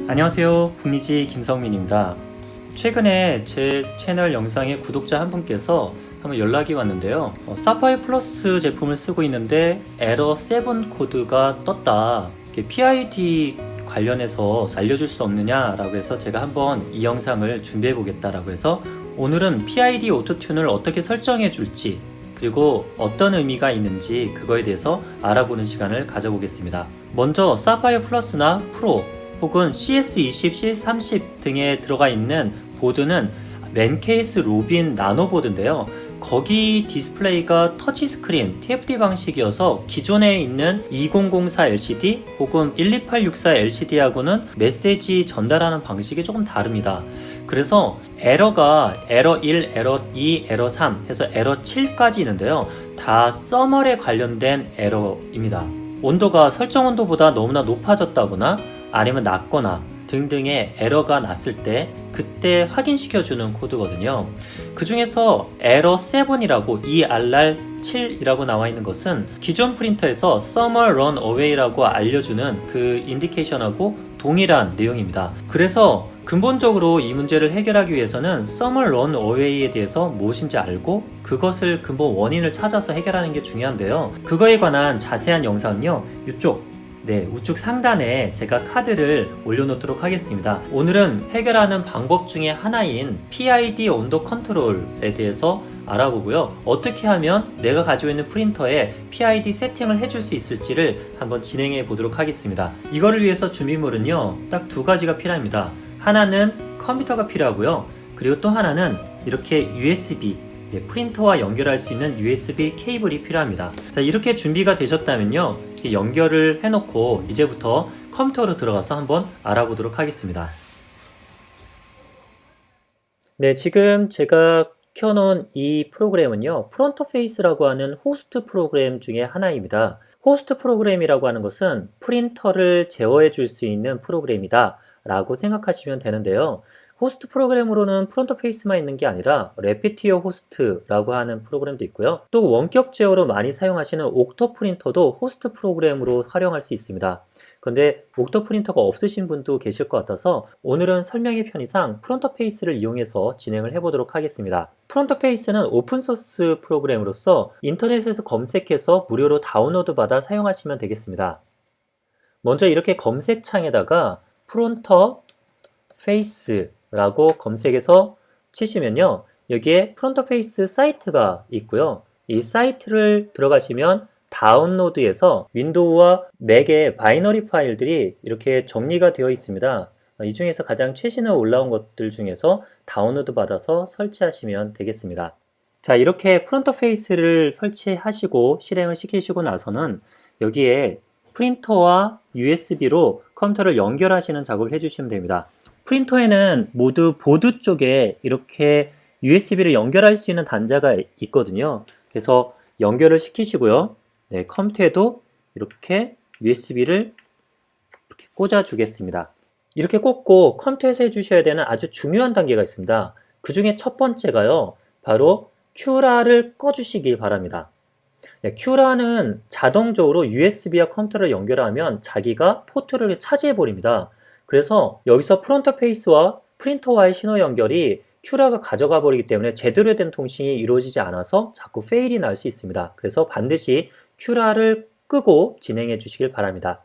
안녕하세요. 북미지 김성민입니다. 최근에 제 채널 영상에 구독자 한 분께서 한번 연락이 왔는데요. 사파이어 플러스 제품을 쓰고 있는데 에러 7 코드가 떴다. PID 관련해서 알려줄 수 없느냐라고 해서 제가 한번 이 영상을 준비해 보겠다라고 해서 오늘은 PID 오토튠을 어떻게 설정해 줄지 그리고 어떤 의미가 있는지 그거에 대해서 알아보는 시간을 가져보겠습니다. 먼저 사파이어 플러스나 프로 혹은 CS20, CS30 등에 들어가 있는 보드는 맨케이스 로빈 나노 보드인데요. 거기 디스플레이가 터치스크린 TFT 방식이어서 기존에 있는 2004 LCD 혹은 12864 LCD하고는 메시지 전달하는 방식이 조금 다릅니다. 그래서 에러가 에러 1, 에러 2, 에러 3 해서 에러 7까지 있는데요. 다 서멀에 관련된 에러입니다. 온도가 설정 온도보다 너무나 높아졌다거나 아니면 낮거나 등등의 에러가 났을 때 그때 확인시켜주는 코드거든요. 그 중에서 에러 7이라고 ERR7이라고 나와 있는 것은 기존 프린터에서 Summer Run Away라고 알려주는 그 인디케이션하고 동일한 내용입니다. 그래서 근본적으로 이 문제를 해결하기 위해서는 Summer Run Away에 대해서 무엇인지 알고 그것을 근본 원인을 찾아서 해결하는 게 중요한데요. 그거에 관한 자세한 영상은요, 이쪽 우측 상단에 제가 카드를 올려놓도록 하겠습니다. 오늘은 해결하는 방법 중에 하나인 PID 온도 컨트롤에 대해서 알아보고요. 어떻게 하면 내가 가지고 있는 프린터에 PID 세팅을 해줄 수 있을지를 한번 진행해 보도록 하겠습니다. 이거를 위해서 준비물은요, 딱 두 가지가 필요합니다. 하나는 컴퓨터가 필요하고요. 그리고 또 하나는 이렇게 USB, 프린터와 연결할 수 있는 USB 케이블이 필요합니다. 자, 이렇게 준비가 되셨다면요, 이렇게 연결을 해놓고 이제부터 컴퓨터로 들어가서 한번 알아보도록 하겠습니다. 네, 지금 제가 켜놓은 이 프로그램은요, 프론터페이스라고 하는 호스트 프로그램 중에 하나입니다. 호스트 프로그램이라고 하는 것은 프린터를 제어해 줄 수 있는 프로그램이다 라고 생각하시면 되는데요. 호스트 프로그램으로는 프론터페이스만 있는 게 아니라 레피티어 호스트라고 하는 프로그램도 있고요. 또 원격 제어로 많이 사용하시는 옥토 프린터도 호스트 프로그램으로 활용할 수 있습니다. 근데 옥토 프린터가 없으신 분도 계실 것 같아서 오늘은 설명의 편의상 프론터페이스를 이용해서 진행을 해보도록 하겠습니다. 프론터페이스는 오픈소스 프로그램으로서 인터넷에서 검색해서 무료로 다운로드 받아 사용하시면 되겠습니다. 먼저 이렇게 검색창에다가 프론터페이스 라고 검색해서 치시면요, 여기에 프론터페이스 사이트가 있고요. 이 사이트를 들어가시면 다운로드에서 윈도우와 맥의 바이너리 파일들이 이렇게 정리가 되어 있습니다. 이 중에서 가장 최신에 올라온 것들 중에서 다운로드 받아서 설치하시면 되겠습니다. 자, 이렇게 프론터페이스를 설치하시고 실행을 시키시고 나서는 여기에 프린터와 USB로 컴퓨터를 연결하시는 작업을 해주시면 됩니다. 프린터에는 모두 보드 쪽에 이렇게 USB를 연결할 수 있는 단자가 있거든요. 그래서 연결을 시키시고요. 네, 컴퓨터에도 이렇게 USB를 이렇게 꽂아 주겠습니다. 이렇게 꽂고 컴퓨터에서 해주셔야 되는 아주 중요한 단계가 있습니다. 그 중에 첫 번째가요, 바로 큐라를 꺼주시길 바랍니다. 네, 큐라는 자동적으로 USB와 컴퓨터를 연결하면 자기가 포트를 차지해 버립니다. 그래서 여기서 프론터페이스와 프린터와의 신호 연결이 큐라가 가져가 버리기 때문에 제대로 된 통신이 이루어지지 않아서 자꾸 페일이 날 수 있습니다. 그래서 반드시 큐라를 끄고 진행해 주시길 바랍니다.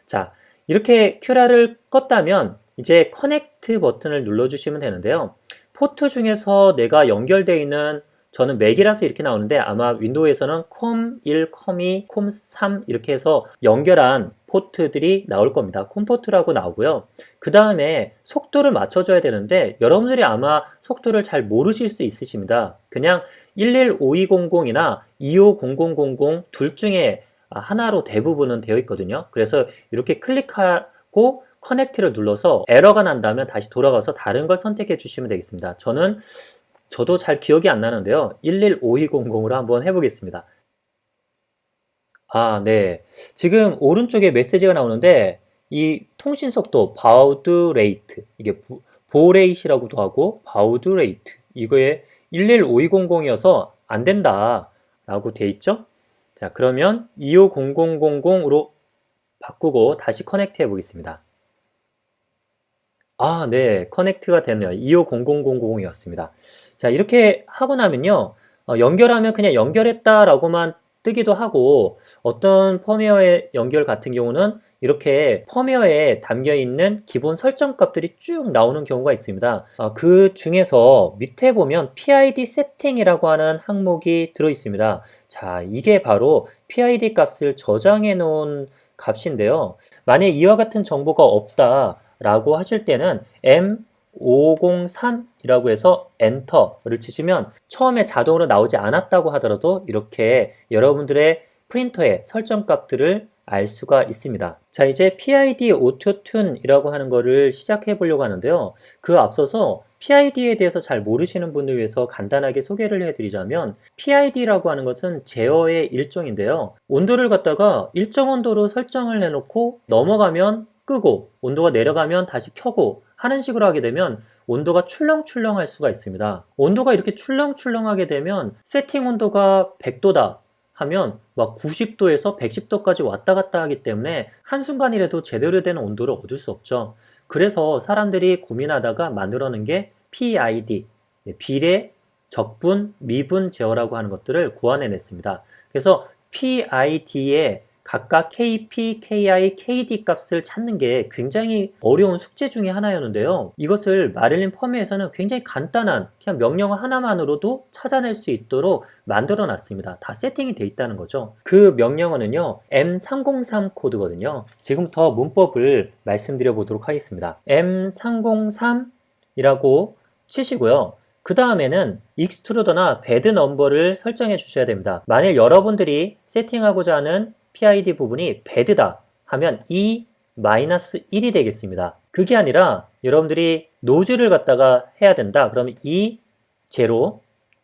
자, 이렇게 큐라를 껐다면 이제 커넥트 버튼을 눌러 주시면 되는데요. 포트 중에서 내가 연결되어 있는, 저는 맥이라서 이렇게 나오는데 아마 윈도우에서는 콤1, 콤2, 콤3 이렇게 해서 연결한 포트들이 나올 겁니다. 콤포트라고 나오고요. 그 다음에 속도를 맞춰줘야 되는데 여러분들이 아마 속도를 잘 모르실 수 있으십니다. 그냥 115200이나 250000 둘 중에 하나로 대부분은 되어 있거든요. 그래서 이렇게 클릭하고 커넥트를 눌러서 에러가 난다면 다시 돌아가서 다른 걸 선택해 주시면 되겠습니다. 저도 잘 기억이 안 나는데요. 115200으로 한번 해보겠습니다. 네. 지금 오른쪽에 메시지가 나오는데 이 통신 속도 바우드 레이트, 이게 보레이시라고도 하고 바우드 레이트, 이거에 115200이어서 안 된다 라고 돼 있죠. 자, 그러면 250000으로 바꾸고 다시 커넥트 해 보겠습니다. 아, 네. 커넥트가 됐네요. 250000이었습니다. 자, 이렇게 하고 나면요. 연결하면 그냥 연결했다라고만 뜨기도 하고, 어떤 펌웨어의 연결 같은 경우는 이렇게 펌웨어에 담겨 있는 기본 설정 값들이 쭉 나오는 경우가 있습니다. 그 중에서 밑에 보면 PID 세팅이라고 하는 항목이 들어 있습니다. 자, 이게 바로 PID 값을 저장해 놓은 값인데요. 만약 이와 같은 정보가 없다 라고 하실 때는 M503이라고 해서 엔터를 치시면 처음에 자동으로 나오지 않았다고 하더라도 이렇게 여러분들의 프린터의 설정 값들을 알 수가 있습니다. 자, 이제 PID 오토튠이라고 하는 거를 시작해 보려고 하는데요. 그 앞서서 PID에 대해서 잘 모르시는 분을 위해서 간단하게 소개를 해드리자면 PID라고 하는 것은 제어의 일종인데요. 온도를 갖다가 일정 온도로 설정을 해놓고 넘어가면 끄고 온도가 내려가면 다시 켜고 하는 식으로 하게 되면 온도가 출렁출렁할 수가 있습니다. 온도가 이렇게 출렁출렁하게 되면 세팅 온도가 100도다 하면 막 90도에서 110도까지 왔다 갔다 하기 때문에 한순간이라도 제대로 된 온도를 얻을 수 없죠. 그래서 사람들이 고민하다가 만들어낸 게 PID, 비례, 적분, 미분 제어라고 하는 것들을 고안해냈습니다. 그래서 PID에 각각 KP, KI, KD 값을 찾는 게 굉장히 어려운 숙제 중에 하나였는데요. 이것을 마릴린 펌웨어에서는 굉장히 간단한 그냥 명령 하나만으로도 찾아낼 수 있도록 만들어 놨습니다. 다 세팅이 돼 있다는 거죠. 그 명령어는요, M303 코드거든요. 지금부터 문법을 말씀드려 보도록 하겠습니다. M303이라고 치시고요. 그 다음에는 익스트루더나 배드 넘버를 설정해 주셔야 됩니다. 만약 여러분들이 세팅하고자 하는 PID 부분이 배드다 하면 E-1이 되겠습니다. 그게 아니라 여러분들이 노즐을 갖다가 해야 된다. 그러면 E0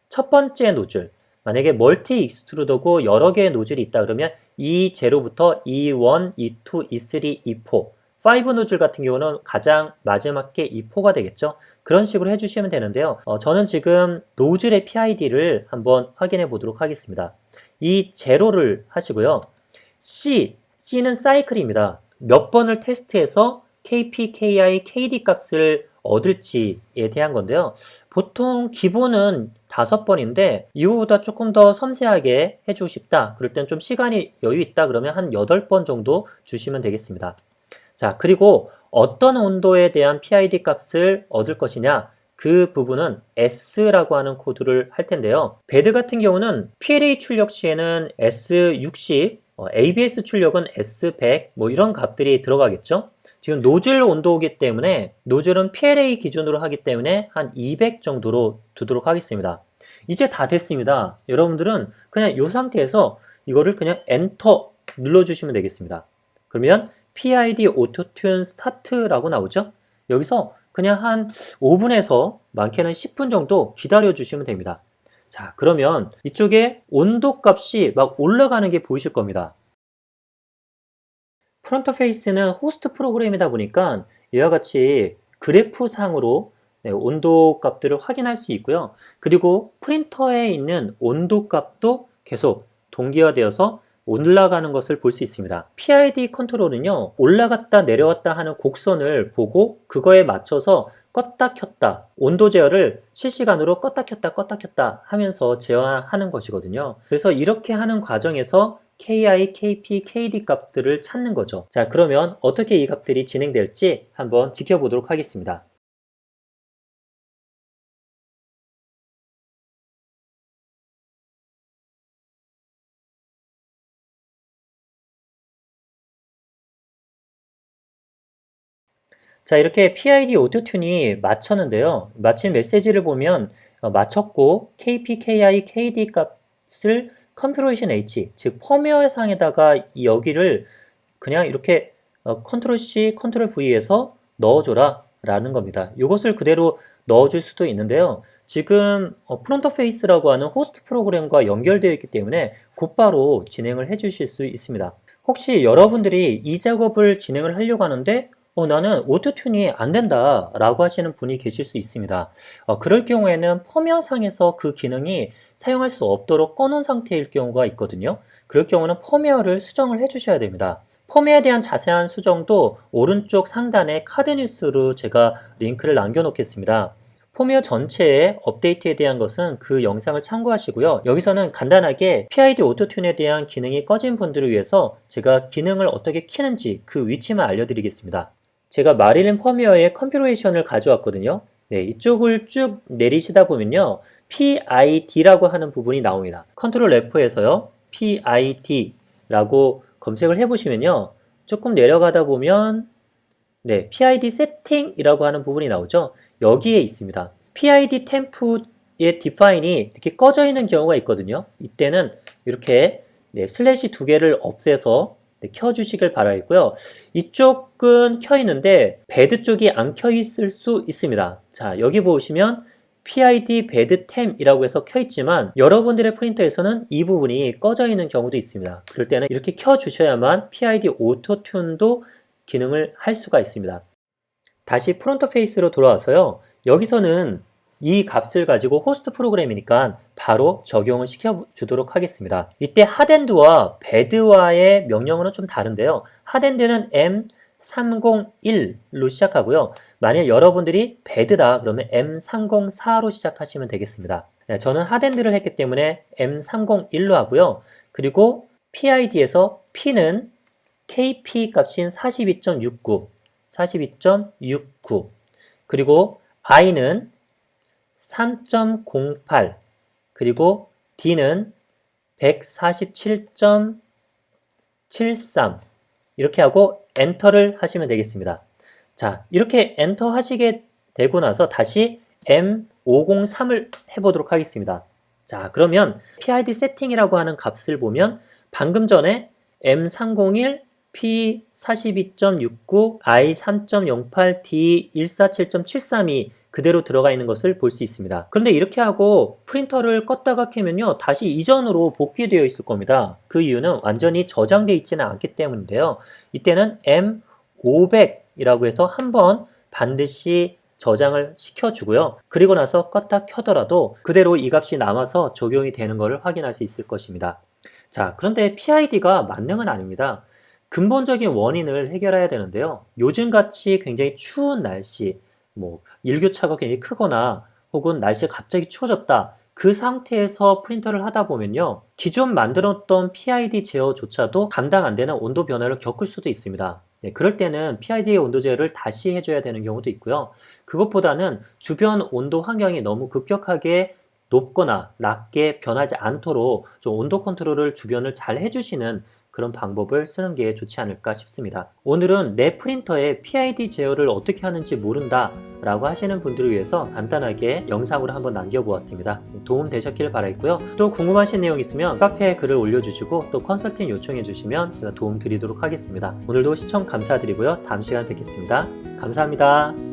첫 번째 노즐, 만약에 멀티 익스트루더고 여러 개의 노즐이 있다 그러면 E0부터 E1, E2, E3, E4 5 노즐 같은 경우는 가장 마지막 게 E4가 되겠죠. 그런 식으로 해주시면 되는데요. 저는 지금 노즐의 PID를 한번 확인해 보도록 하겠습니다. 이 제로를 하시고요. C는 사이클입니다. 몇 번을 테스트해서 KP, KI, KD 값을 얻을지에 대한 건데요. 보통 기본은 5번인데 이거보다 조금 더 섬세하게 해주고 싶다. 그럴 땐 좀 시간이 여유 있다 그러면 한 8번 정도 주시면 되겠습니다. 자, 그리고 어떤 온도에 대한 PID 값을 얻을 것이냐, 그 부분은 S라고 하는 코드를 할 텐데요. 배드 같은 경우는 PLA 출력 시에는 S60, ABS 출력은 S100 뭐 이런 값들이 들어가겠죠. 지금 노즐 온도이기 때문에 노즐은 PLA 기준으로 하기 때문에 한 200 정도로 두도록 하겠습니다. 이제 다 됐습니다. 여러분들은 그냥 이 상태에서 이거를 그냥 엔터 눌러주시면 되겠습니다. 그러면 PID 오토튠 스타트라고 나오죠. 여기서 그냥 한 5분에서 많게는 10분 정도 기다려 주시면 됩니다. 자, 그러면 이쪽에 온도 값이 막 올라가는 게 보이실 겁니다. 프론트 페이스는 호스트 프로그램이다 보니까 이와 같이 그래프 상으로 온도 값들을 확인할 수 있고요. 그리고 프린터에 있는 온도 값도 계속 동기화되어서 올라가는 것을 볼 수 있습니다. PID 컨트롤은요, 올라갔다 내려왔다 하는 곡선을 보고 그거에 맞춰서 껐다 켰다, 온도 제어를 실시간으로 껐다 켰다 하면서 제어하는 것이거든요. 그래서 이렇게 하는 과정에서 KI, KP, KD 값들을 찾는 거죠. 자, 그러면 어떻게 이 값들이 진행될지 한번 지켜보도록 하겠습니다. 자, 이렇게 PID 오토튠이 맞췄는데요. 마친 메시지를 보면 맞췄고 KP, KI, KD 값을 컨피그레이션 H, 즉 펌웨어 상에다가 여기를 그냥 이렇게 컨트롤 C, 컨트롤 V에서 넣어줘라 라는 겁니다. 이것을 그대로 넣어줄 수도 있는데요. 지금 프론터 페이스라고 하는 호스트 프로그램과 연결되어 있기 때문에 곧바로 진행을 해 주실 수 있습니다. 혹시 여러분들이 이 작업을 진행을 하려고 하는데 나는 오토튠이 안 된다 라고 하시는 분이 계실 수 있습니다. 그럴 경우에는 펌웨어 상에서 그 기능이 사용할 수 없도록 꺼놓은 상태일 경우가 있거든요. 그럴 경우는 펌웨어를 수정을 해 주셔야 됩니다. 폼웨어에 대한 자세한 수정도 오른쪽 상단에 카드 뉴스로 제가 링크를 남겨놓겠습니다. 폼웨어 전체의 업데이트에 대한 것은 그 영상을 참고하시고요. 여기서는 간단하게 PID 오토튠에 대한 기능이 꺼진 분들을 위해서 제가 기능을 어떻게 키는지 그 위치만 알려드리겠습니다. 제가 마릴린 폼웨어의 컨피그레이션을 가져왔거든요. 네, 이쪽을 쭉 내리시다 보면요. PID라고 하는 부분이 나옵니다. 컨트롤 F에서요. PID라고 검색을 해보시면요. 조금 내려가다 보면 네, PID 세팅이라고 하는 부분이 나오죠. 여기에 있습니다. PID 템프의 디파인이 이렇게 꺼져 있는 경우가 있거든요. 이때는 이렇게 네, 슬래시 두 개를 없애서 네, 켜주시길 바라겠고요. 이쪽은 켜 있는데 배드 쪽이 안 켜 있을 수 있습니다. 자, 여기 보시면 PID 배드 템이라고 해서 켜 있지만 여러분들의 프린터에서는 이 부분이 꺼져 있는 경우도 있습니다. 그럴 때는 이렇게 켜 주셔야만 PID 오토튠도 기능을 할 수가 있습니다. 다시 프론트 페이스로 돌아와서요. 여기서는 이 값을 가지고 호스트 프로그램이니까 바로 적용을 시켜주도록 하겠습니다. 이때 핫엔드와 배드와의 명령어는 좀 다른데요. 핫엔드는 M301로 시작하고요. 만약 여러분들이 배드다 그러면 M304로 시작하시면 되겠습니다. 네, 저는 핫엔드를 했기 때문에 M301로 하고요. 그리고 PID에서 P는 KP 값인 42.69 그리고 I는 3.08 그리고 D는 147.73 이렇게 하고 엔터를 하시면 되겠습니다. 자, 이렇게 엔터 하시게 되고 나서 다시 M503을 해보도록 하겠습니다. 자, 그러면 PID 세팅이라고 하는 값을 보면 방금 전에 M301 P42.69, I3.08, D147.732 그대로 들어가 있는 것을 볼 수 있습니다. 그런데 이렇게 하고 프린터를 껐다가 켜면요. 다시 이전으로 복귀되어 있을 겁니다. 그 이유는 완전히 저장되어 있지는 않기 때문인데요. 이때는 M500이라고 해서 한번 반드시 저장을 시켜주고요. 그리고 나서 껐다 켜더라도 그대로 이 값이 남아서 적용이 되는 것을 확인할 수 있을 것입니다. 자, 그런데 PID가 만능은 아닙니다. 근본적인 원인을 해결해야 되는데요. 요즘같이 굉장히 추운 날씨, 일교차가 굉장히 크거나 혹은 날씨가 갑자기 추워졌다. 그 상태에서 프린터를 하다 보면요. 기존 만들었던 PID 제어조차도 감당 안 되는 온도 변화를 겪을 수도 있습니다. 네, 그럴 때는 PID의 온도 제어를 다시 해줘야 되는 경우도 있고요. 그것보다는 주변 온도 환경이 너무 급격하게 높거나 낮게 변하지 않도록 좀 온도 컨트롤을 주변을 잘 해주시는 그런 방법을 쓰는 게 좋지 않을까 싶습니다. 오늘은 내 프린터에 PID 제어를 어떻게 하는지 모른다 라고 하시는 분들을 위해서 간단하게 영상으로 한번 남겨보았습니다. 도움 되셨길 바라겠고요. 또 궁금하신 내용 있으면 카페에 글을 올려주시고 또 컨설팅 요청해 주시면 제가 도움 드리도록 하겠습니다. 오늘도 시청 감사드리고요. 다음 시간에 뵙겠습니다. 감사합니다.